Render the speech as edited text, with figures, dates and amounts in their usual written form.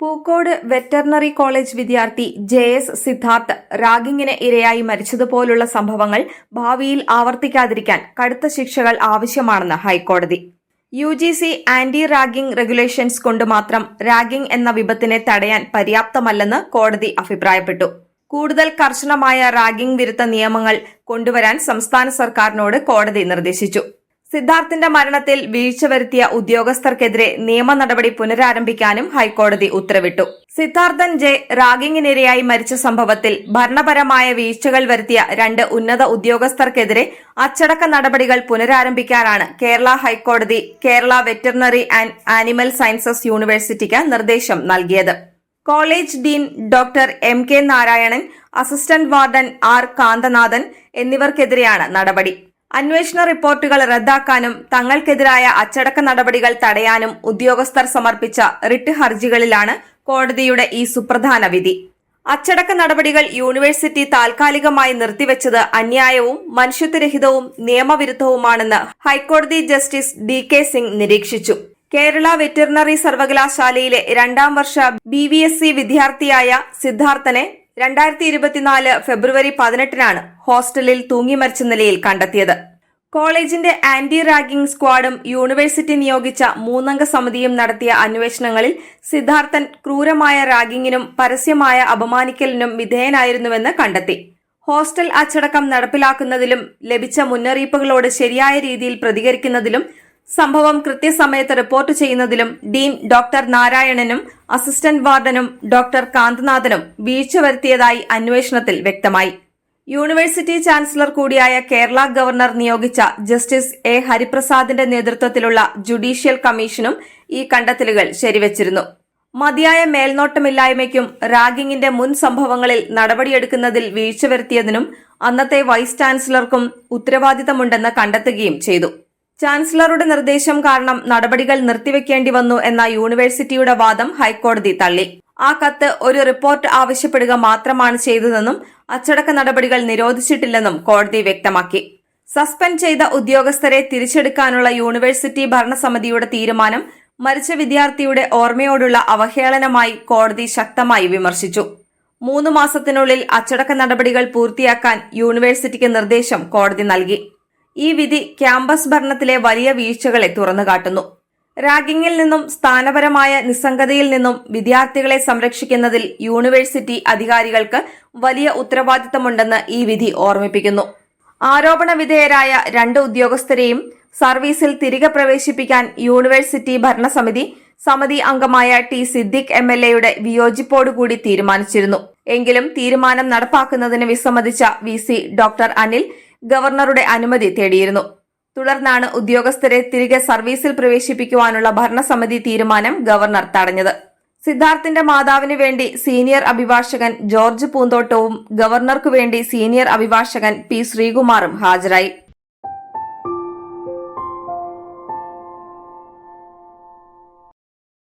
Pookode veterinary college വിദ്യാർത്ഥി JS Siddharth റാഗിങ്ങിന് ഇരയായി മരിച്ചതുപോലുള്ള സംഭവങ്ങൾ ഭാവിയിൽ ആവർത്തിക്കാതിരിക്കാൻ കടുത്ത ശിക്ഷകൾ ആവശ്യമാണെന്ന് ഹൈക്കോടതി. UGC ആന്റി റാഗിംഗ് റെഗുലേഷൻസ് കൊണ്ട് മാത്രം റാഗിംഗ് എന്ന വിപത്തിനെ തടയാൻ പര്യാപ്തമല്ലെന്ന് കോടതി അഭിപ്രായപ്പെട്ടു. കൂടുതൽ കർശനമായ റാഗിംഗ് വിരുദ്ധ നിയമങ്ങൾ കൊണ്ടുവരാൻ സംസ്ഥാന സർക്കാരിനോട് കോടതി നിർദ്ദേശിച്ചു. സിദ്ധാർത്ഥിന്റെ മരണത്തിൽ വീഴ്ച വരുത്തിയ ഉദ്യോഗസ്ഥർക്കെതിരെ നിയമ നടപടി പുനരാരംഭിക്കാനും ഹൈക്കോടതി ഉത്തരവിട്ടു. സിദ്ധാർത്ഥൻ J റാഗിങ്ങിനിരയായി മരിച്ച സംഭവത്തിൽ ഭരണപരമായ വീഴ്ചകൾ വരുത്തിയ 2 ഉന്നത ഉദ്യോഗസ്ഥർക്കെതിരെ അച്ചടക്ക നടപടികൾ പുനരാരംഭിക്കാനാണ് കേരള ഹൈക്കോടതി Kerala veterinary and animal sciences യൂണിവേഴ്സിറ്റിക്ക് നിർദ്ദേശം നൽകിയത്. College dean doctor MK Narayanan, assistant warden R Kanthanathan എന്നിവർക്കെതിരെയാണ് നടപടി. അന്വേഷണ റിപ്പോർട്ടുകൾ റദ്ദാക്കാനും തങ്ങൾക്കെതിരായ അച്ചടക്ക നടപടികൾ തടയാനും ഉദ്യോഗസ്ഥർ സമർപ്പിച്ച റിട്ട് ഹർജികളിലാണ് കോടതിയുടെ ഈ സുപ്രധാന വിധി. അച്ചടക്ക നടപടികൾ യൂണിവേഴ്സിറ്റി താൽക്കാലികമായി നിർത്തിവെച്ചത് അന്യായവും മനുഷ്യത്വരഹിതവും നിയമവിരുദ്ധവുമാണെന്ന് ഹൈക്കോടതി ജസ്റ്റിസ് DK സിംഗ് നിരീക്ഷിച്ചു. കേരള വെറ്ററിനറി സർവകലാശാലയിലെ 2ാം വർഷ BVSc വിദ്യാർത്ഥിയായ സിദ്ധാർത്ഥനെ 2024 ഫെബ്രുവരി 18-നാണ് ഹോസ്റ്റലിൽ തൂങ്ങിമരിച്ച നിലയിൽ കണ്ടെത്തിയത്. കോളേജിന്റെ ആന്റി റാഗിംഗ് സ്ക്വാഡും യൂണിവേഴ്സിറ്റി നിയോഗിച്ച 3-അംഗ സമിതിയും നടത്തിയ അന്വേഷണങ്ങളിൽ സിദ്ധാർത്ഥൻ ക്രൂരമായ റാഗിങ്ങിനും പരസ്യമായ അപമാനിക്കലിനും വിധേയനായിരുന്നുവെന്ന് കണ്ടെത്തി. ഹോസ്റ്റൽ അച്ചടക്കം നടപ്പിലാക്കുന്നതിലും ലഭിച്ച മുന്നറിയിപ്പുകളോട് ശരിയായ രീതിയിൽ പ്രതികരിക്കുന്നതിലും സംഭവം കൃത്യസമയത്ത് റിപ്പോർട്ട് ചെയ്യുന്നതിലും ഡീൻ ഡോക്ടർ നാരായണനും അസിസ്റ്റന്റ് വാർഡനും ഡോക്ടർ കാന്തനാഥനും വീഴ്ച വരുത്തിയതായി അന്വേഷണത്തിൽ വ്യക്തമായി. യൂണിവേഴ്സിറ്റി ചാൻസലർ കൂടിയായ കേരള ഗവർണർ നിയോഗിച്ച ജസ്റ്റിസ് A ഹരിപ്രസാദിന്റെ നേതൃത്വത്തിലുള്ള ജുഡീഷ്യൽ കമ്മീഷനും ഈ കണ്ടെത്തലുകൾ ശരിവച്ചിരുന്നു. മതിയായ മേൽനോട്ടമില്ലായ്മയ്ക്കും റാഗിങ്ങിന്റെ മുൻ സംഭവങ്ങളിൽ നടപടിയെടുക്കുന്നതിൽ വീഴ്ച വരുത്തിയതിനും അന്നത്തെ വൈസ് ചാൻസലർക്കും ഉത്തരവാദിത്തമുണ്ടെന്ന് കണ്ടെത്തുകയും ചെയ്തു. ചാൻസലറുടെ നിർദ്ദേശം കാരണം നടപടികൾ നിർത്തിവെക്കേണ്ടി വന്നു എന്ന യൂണിവേഴ്സിറ്റിയുടെ വാദം ഹൈക്കോടതി തള്ളി. ആ കത്ത് ഒരു റിപ്പോർട്ട് ആവശ്യപ്പെടുക മാത്രമാണ് ചെയ്തതെന്നും അച്ചടക്ക നടപടികൾ നിരോധിച്ചിട്ടില്ലെന്നും കോടതി വ്യക്തമാക്കി. സസ്പെൻഡ് ചെയ്ത ഉദ്യോഗസ്ഥരെ തിരിച്ചെടുക്കാനുള്ള യൂണിവേഴ്സിറ്റി ഭരണസമിതിയുടെ തീരുമാനം മരിച്ച വിദ്യാർത്ഥിയുടെ ഓർമ്മയോടുള്ള അവഹേളനമായി കോടതി ശക്തമായി വിമർശിച്ചു. 3 മാസത്തിനുള്ളിൽ അച്ചടക്ക നടപടികൾ പൂർത്തിയാക്കാൻ യൂണിവേഴ്സിറ്റിക്ക് നിർദ്ദേശം കോടതി നൽകി. ഈ വിധി ക്യാമ്പസ് ഭരണത്തിലെ വലിയ വീഴ്ചകളെ തുറന്നുകാട്ടുന്നു. റാഗിങ്ങിൽ നിന്നും സ്ഥാനപരമായ നിസ്സംഗതയിൽ നിന്നും വിദ്യാർത്ഥികളെ സംരക്ഷിക്കുന്നതിൽ യൂണിവേഴ്സിറ്റി അധികാരികൾക്ക് വലിയ ഉത്തരവാദിത്തമുണ്ടെന്ന് ഈ വിധി ഓർമ്മിപ്പിക്കുന്നു. ആരോപണ വിധേയരായ 2 ഉദ്യോഗസ്ഥരെയും സർവീസിൽ തിരികെ പ്രവേശിപ്പിക്കാൻ യൂണിവേഴ്സിറ്റി സമിതി അംഗമായ T സിദ്ദിഖ് MLA വിയോജിപ്പോടുകൂടി തീരുമാനിച്ചിരുന്നു. എങ്കിലും തീരുമാനം നടപ്പാക്കുന്നതിന് വിസമ്മതിച്ച VC ഡോക്ടർ അനിൽ ഗവർണറുടെ അനുമതി തേടിയിരുന്നു. തുടർന്നാണ് ഉദ്യോഗസ്ഥരെ തിരികെ സർവീസിൽ പ്രവേശിപ്പിക്കുവാനുള്ള ഭരണസമിതി തീരുമാനം ഗവർണർ തടഞ്ഞത്. സിദ്ധാർത്ഥിന്റെ മാതാവിനു വേണ്ടി സീനിയർ അഭിഭാഷകൻ ജോർജ് പൂന്തോട്ടവും ഗവർണർക്കു വേണ്ടി സീനിയർ അഭിഭാഷകൻ P ശ്രീകുമാറും ഹാജരായി.